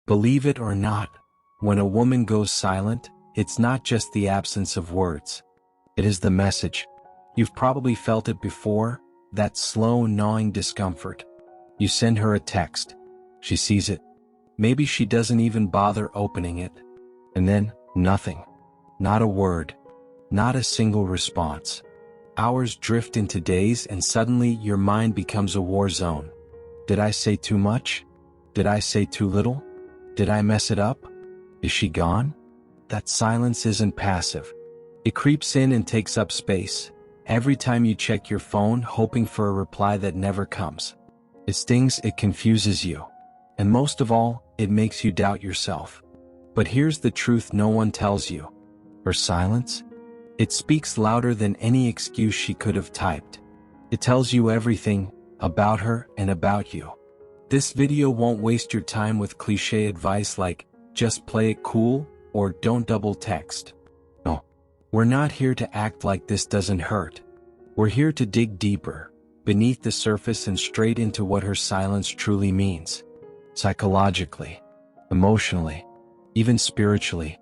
Believe it or not, when a woman goes silent, it's not just the absence of words. It is the message. You've probably felt it before, that slow gnawing discomfort. You send her a text. She sees it. Maybe she doesn't even bother opening it. And then, nothing. Not a word. Not a single response. Hours drift into days and suddenly your mind becomes a war zone. Did I say too much? Did I say too little? Did I mess it up? Is she gone? That silence isn't passive. It creeps in and takes up space. Every time you check your phone hoping for a reply that never comes. It stings, it confuses you. And most of all, it makes you doubt yourself. But here's the truth no one tells you. Her silence? It speaks louder than any excuse she could have typed. It tells you everything about her and about you. This video won't waste your time with cliché advice like, just play it cool, or don't double text. No. We're not here to act like this doesn't hurt. We're here to dig deeper, beneath the surface and straight into what her silence truly means. Psychologically, emotionally, even spiritually.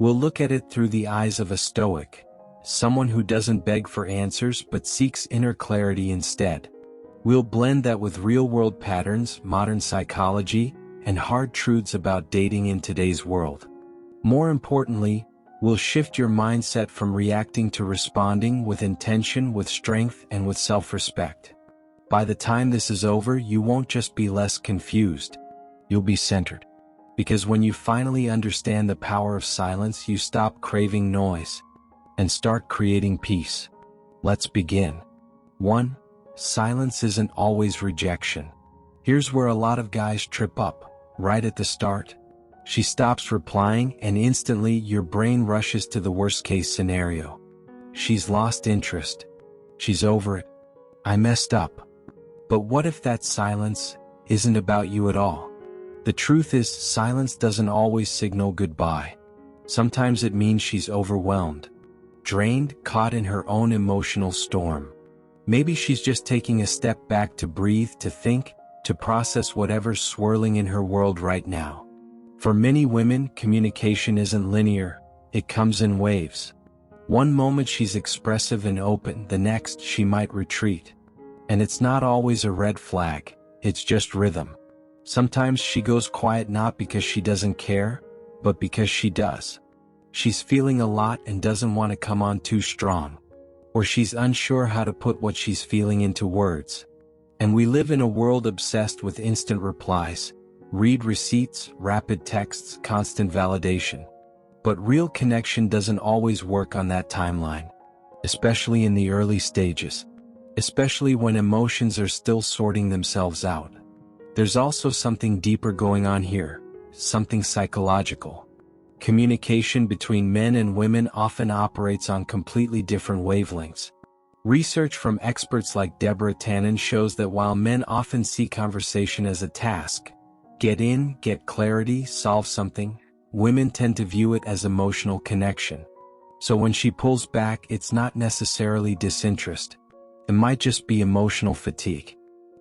We'll look at it through the eyes of a Stoic, someone who doesn't beg for answers but seeks inner clarity instead. We'll blend that with real-world patterns, modern psychology, and hard truths about dating in today's world. More importantly, we'll shift your mindset from reacting to responding with intention, with strength, and with self-respect. By the time this is over, you won't just be less confused. You'll be centered. Because when you finally understand the power of silence, you stop craving noise and start creating peace. Let's begin. 1. Silence isn't always rejection. Here's where a lot of guys trip up, right at the start. She stops replying and instantly your brain rushes to the worst-case scenario. She's lost interest. She's over it. I messed up. But what if that silence isn't about you at all? The truth is, silence doesn't always signal goodbye. Sometimes it means she's overwhelmed, drained, caught in her own emotional storm. Maybe she's just taking a step back to breathe, to think, to process whatever's swirling in her world right now. For many women, communication isn't linear, it comes in waves. One moment she's expressive and open, the next she might retreat. And it's not always a red flag, it's just rhythm. Sometimes she goes quiet not because she doesn't care, but because she does. She's feeling a lot and doesn't want to come on too strong. Or she's unsure how to put what she's feeling into words. And we live in a world obsessed with instant replies, read receipts, rapid texts, constant validation. But real connection doesn't always work on that timeline, especially in the early stages, especially when emotions are still sorting themselves out. There's also something deeper going on here, something psychological. Communication between men and women often operates on completely different wavelengths. Research from experts like Deborah Tannen shows that while men often see conversation as a task, get in, get clarity, solve something, women tend to view it as emotional connection. So when she pulls back, it's not necessarily disinterest. It might just be emotional fatigue,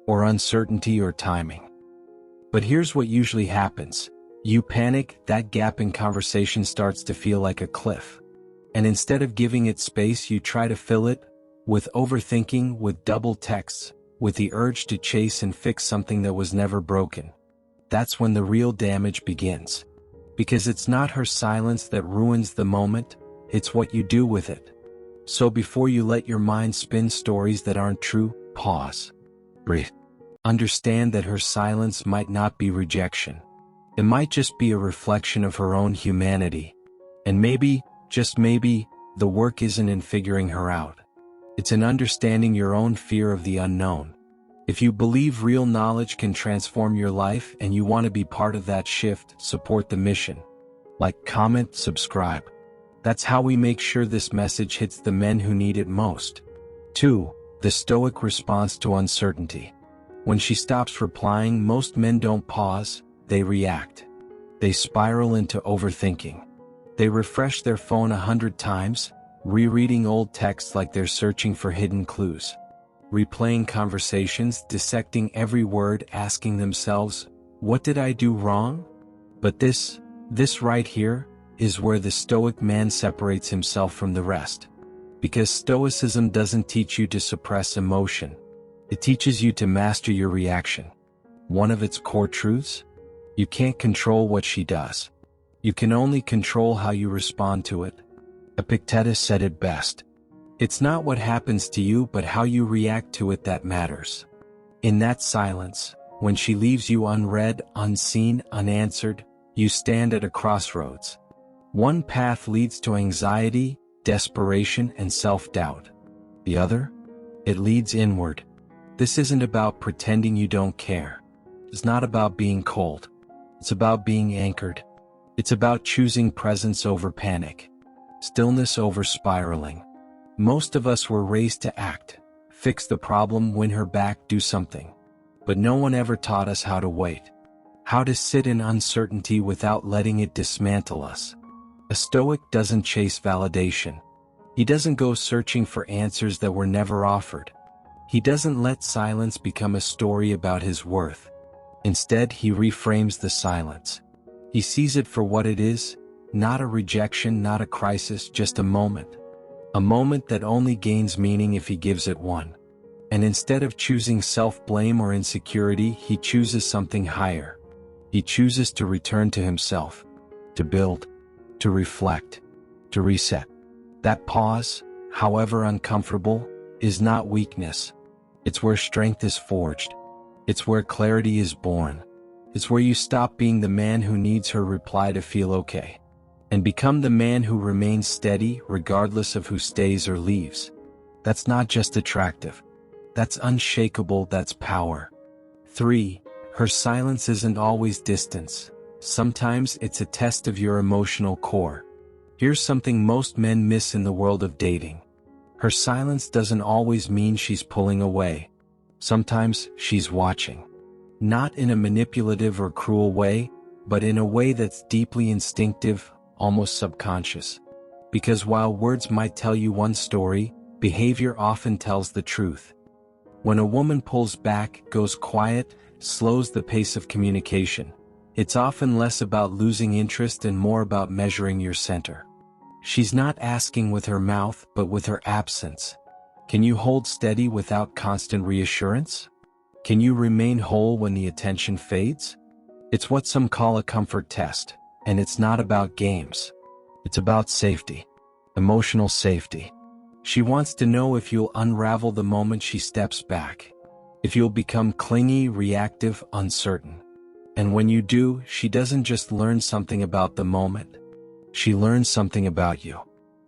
or uncertainty or timing. But here's what usually happens. You panic, that gap in conversation starts to feel like a cliff. And instead of giving it space, you try to fill it with overthinking, with double texts, with the urge to chase and fix something that was never broken. That's when the real damage begins. Because it's not her silence that ruins the moment, it's what you do with it. So before you let your mind spin stories that aren't true, pause. Breathe. Understand that her silence might not be rejection. It might just be a reflection of her own humanity. And maybe, just maybe, the work isn't in figuring her out. It's in understanding your own fear of the unknown. If you believe real knowledge can transform your life and you want to be part of that shift, support the mission. Like, comment, subscribe. That's how we make sure this message hits the men who need it most. 2. The Stoic response to uncertainty. When she stops replying, most men don't pause, they react. They spiral into overthinking. They refresh their phone 100 times, rereading old texts like they're searching for hidden clues. Replaying conversations, dissecting every word, asking themselves, what did I do wrong? But this right here, is where the Stoic man separates himself from the rest. Because Stoicism doesn't teach you to suppress emotion. It teaches you to master your reaction. One of its core truths? You can't control what she does. You can only control how you respond to it. Epictetus said it best. It's not what happens to you but how you react to it that matters. In that silence, when she leaves you unread, unseen, unanswered, you stand at a crossroads. One path leads to anxiety, desperation, and self-doubt. The other? It leads inward. This isn't about pretending you don't care. It's not about being cold. It's about being anchored. It's about choosing presence over panic, stillness over spiraling. Most of us were raised to act, fix the problem, win her back, do something. But no one ever taught us how to wait, how to sit in uncertainty without letting it dismantle us. A Stoic doesn't chase validation. He doesn't go searching for answers that were never offered. He doesn't let silence become a story about his worth. Instead, he reframes the silence. He sees it for what it is, not a rejection, not a crisis, just a moment. A moment that only gains meaning if he gives it one. And instead of choosing self-blame or insecurity, he chooses something higher. He chooses to return to himself, to build, to reflect, to reset. That pause, however uncomfortable, is not weakness. It's where strength is forged. It's where clarity is born. It's where you stop being the man who needs her reply to feel okay, and become the man who remains steady regardless of who stays or leaves. That's not just attractive. That's unshakable, that's power. 3. Her silence isn't always distance. Sometimes it's a test of your emotional core. Here's something most men miss in the world of dating. Her silence doesn't always mean she's pulling away. Sometimes she's watching. Not in a manipulative or cruel way, but in a way that's deeply instinctive, almost subconscious. Because while words might tell you one story, behavior often tells the truth. When a woman pulls back, goes quiet, slows the pace of communication, it's often less about losing interest and more about measuring your center. She's not asking with her mouth, but with her absence. Can you hold steady without constant reassurance? Can you remain whole when the attention fades? It's what some call a comfort test, and it's not about games. It's about safety. Emotional safety. She wants to know if you'll unravel the moment she steps back. If you'll become clingy, reactive, uncertain. And when you do, she doesn't just learn something about the moment. She learns something about you.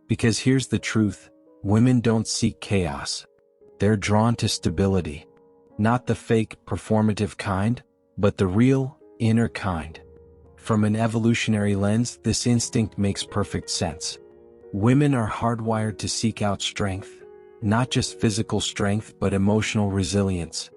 Because here's the truth, women don't seek chaos. They're drawn to stability. Not the fake, performative kind, but the real, inner kind. From an evolutionary lens, this instinct makes perfect sense. Women are hardwired to seek out strength, not just physical strength but emotional resilience.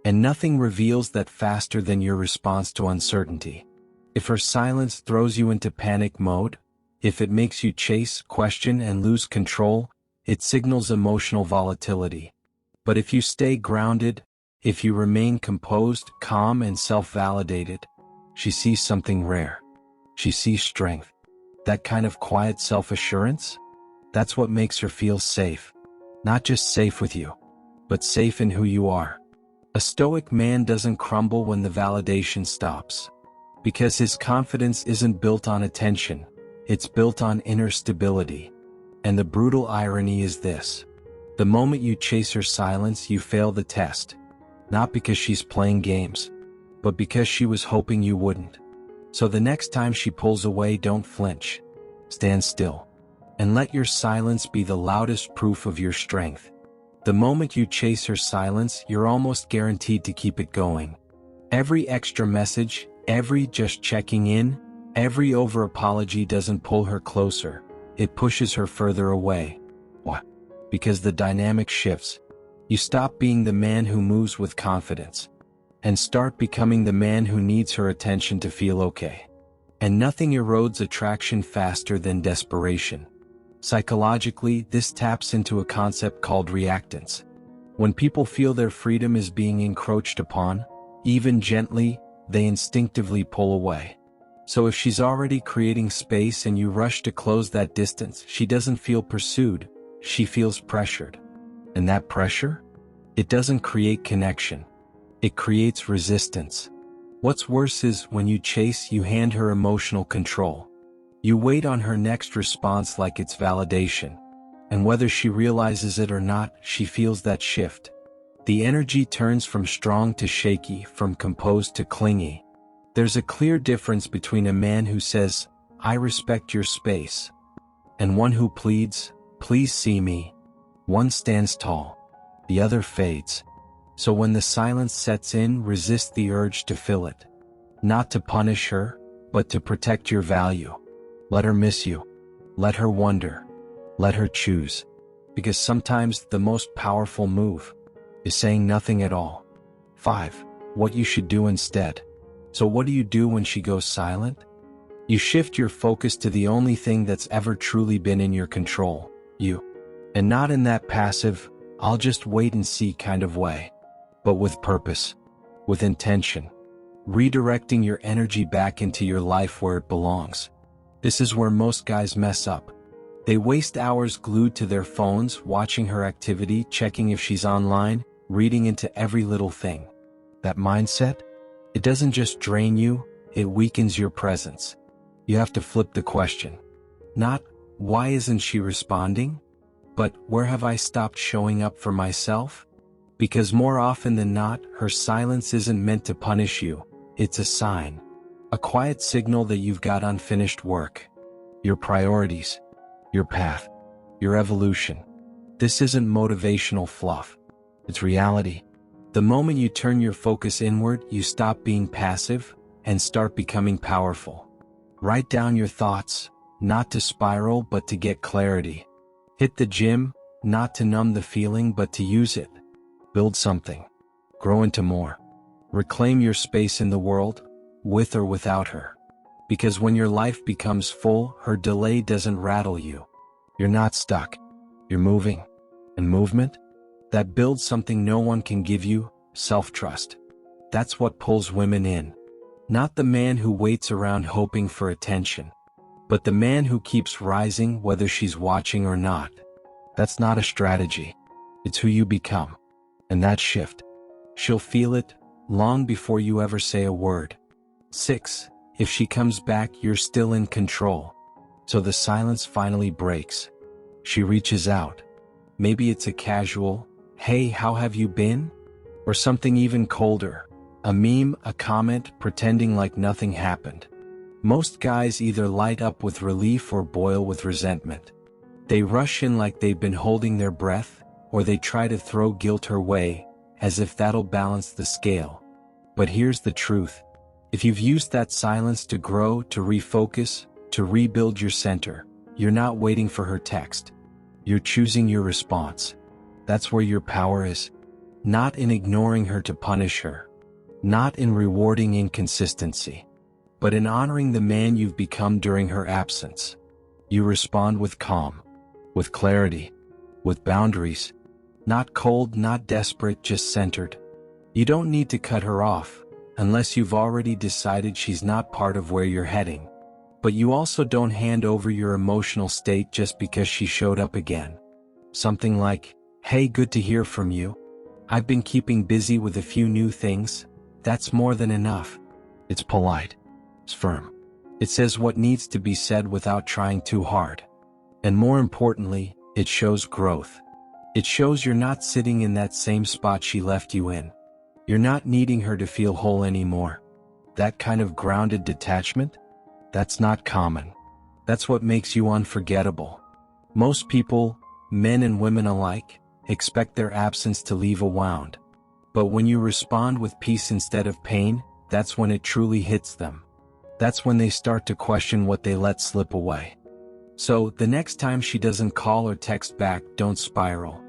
And nothing reveals that faster than your response to uncertainty. If her silence throws you into panic mode, if it makes you chase, question, and lose control, it signals emotional volatility. But if you stay grounded, if you remain composed, calm, and self-validated, she sees something rare. She sees strength. That kind of quiet self-assurance? That's what makes her feel safe. Not just safe with you, but safe in who you are. A Stoic man doesn't crumble when the validation stops. Because his confidence isn't built on attention, it's built on inner stability. And the brutal irony is this. The moment you chase her silence, you fail the test. Not because she's playing games, but because she was hoping you wouldn't. So the next time she pulls away, don't flinch. Stand still. And let your silence be the loudest proof of your strength. The moment you chase her silence, you're almost guaranteed to keep it going. Every extra message, every just checking in, every over-apology doesn't pull her closer. It pushes her further away. Why? Because the dynamic shifts. You stop being the man who moves with confidence, and start becoming the man who needs her attention to feel okay. And nothing erodes attraction faster than desperation. Psychologically, this taps into a concept called reactance. When people feel their freedom is being encroached upon, even gently, they instinctively pull away. So if she's already creating space and you rush to close that distance, she doesn't feel pursued, she feels pressured. And that pressure? It doesn't create connection. It creates resistance. What's worse is when you chase, you hand her emotional control. You wait on her next response like it's validation. And whether she realizes it or not, she feels that shift. The energy turns from strong to shaky, from composed to clingy. There's a clear difference between a man who says, "I respect your space," and one who pleads, "Please see me." One stands tall, the other fades. So when the silence sets in, resist the urge to fill it. Not to punish her, but to protect your value. Let her miss you. Let her wonder. Let her choose. Because sometimes the most powerful move is saying nothing at all. 5. What you should do instead. So what do you do when she goes silent? You shift your focus to the only thing that's ever truly been in your control, you. And not in that passive, "I'll just wait and see" kind of way, but with purpose, with intention, redirecting your energy back into your life where it belongs. This is where most guys mess up. They waste hours glued to their phones, watching her activity, checking if she's online, reading into every little thing. That mindset? It doesn't just drain you, it weakens your presence. You have to flip the question. Not, "Why isn't she responding?" but "Where have I stopped showing up for myself?" Because more often than not, her silence isn't meant to punish you, it's a sign. A quiet signal that you've got unfinished work. Your priorities. Your path. Your evolution. This isn't motivational fluff. It's reality. The moment you turn your focus inward, you stop being passive and start becoming powerful. Write down your thoughts, not to spiral but to get clarity. Hit the gym, not to numb the feeling but to use it. Build something. Grow into more. Reclaim your space in the world, with or without her. Because when your life becomes full, her delay doesn't rattle you. You're not stuck. You're moving. And movement? That builds something no one can give you, self-trust. That's what pulls women in. Not the man who waits around hoping for attention, but the man who keeps rising whether she's watching or not. That's not a strategy. It's who you become. And that shift, she'll feel it long before you ever say a word. 6. If she comes back, you're still in control. So the silence finally breaks. She reaches out. Maybe it's a casual, "Hey, how have you been?" Or something even colder. A meme, a comment, pretending like nothing happened. Most guys either light up with relief or boil with resentment. They rush in like they've been holding their breath, or they try to throw guilt her way, as if that'll balance the scale. But here's the truth. If you've used that silence to grow, to refocus, to rebuild your center, you're not waiting for her text. You're choosing your response. That's where your power is. Not in ignoring her to punish her. Not in rewarding inconsistency. But in honoring the man you've become during her absence. You respond with calm. With clarity. With boundaries. Not cold, not desperate, just centered. You don't need to cut her off, unless you've already decided she's not part of where you're heading. But you also don't hand over your emotional state just because she showed up again. Something like, "Hey, good to hear from you. I've been keeping busy with a few new things." That's more than enough. It's polite. It's firm. It says what needs to be said without trying too hard. And more importantly, it shows growth. It shows you're not sitting in that same spot she left you in. You're not needing her to feel whole anymore. That kind of grounded detachment? That's not common. That's what makes you unforgettable. Most people, men and women alike, expect their absence to leave a wound. But when you respond with peace instead of pain, that's when it truly hits them. That's when they start to question what they let slip away. So, the next time she doesn't call or text back, don't spiral.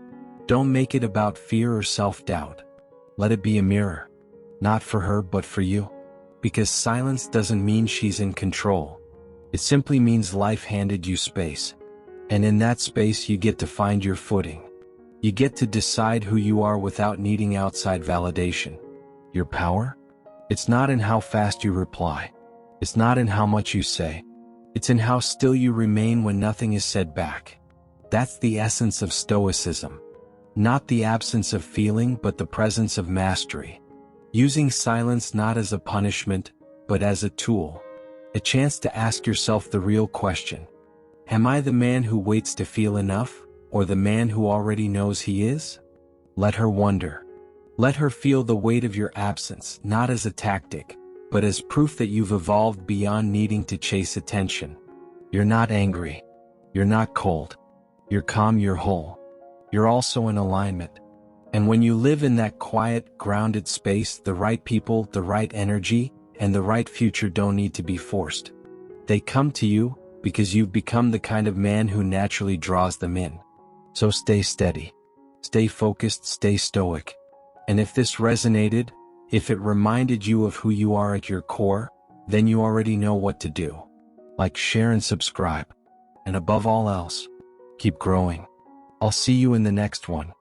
Don't make it about fear or self-doubt. Let it be a mirror. Not for her, but for you. Because silence doesn't mean she's in control. It simply means life handed you space. And in that space you get to find your footing. You get to decide who you are without needing outside validation. Your power? It's not in how fast you reply. It's not in how much you say. It's in how still you remain when nothing is said back. That's the essence of Stoicism. Not the absence of feeling but the presence of mastery. Using silence not as a punishment, but as a tool. A chance to ask yourself the real question. Am I the man who waits to feel enough, or the man who already knows he is? Let her wonder. Let her feel the weight of your absence, not as a tactic, but as proof that you've evolved beyond needing to chase attention. You're not angry. You're not cold. You're calm, you're whole. You're also in alignment. And when you live in that quiet, grounded space, the right people, the right energy, and the right future don't need to be forced. They come to you because you've become the kind of man who naturally draws them in. So stay steady. Stay focused, stay stoic. And if this resonated, if it reminded you of who you are at your core, then you already know what to do. Like, share, and subscribe. And above all else, keep growing. I'll see you in the next one.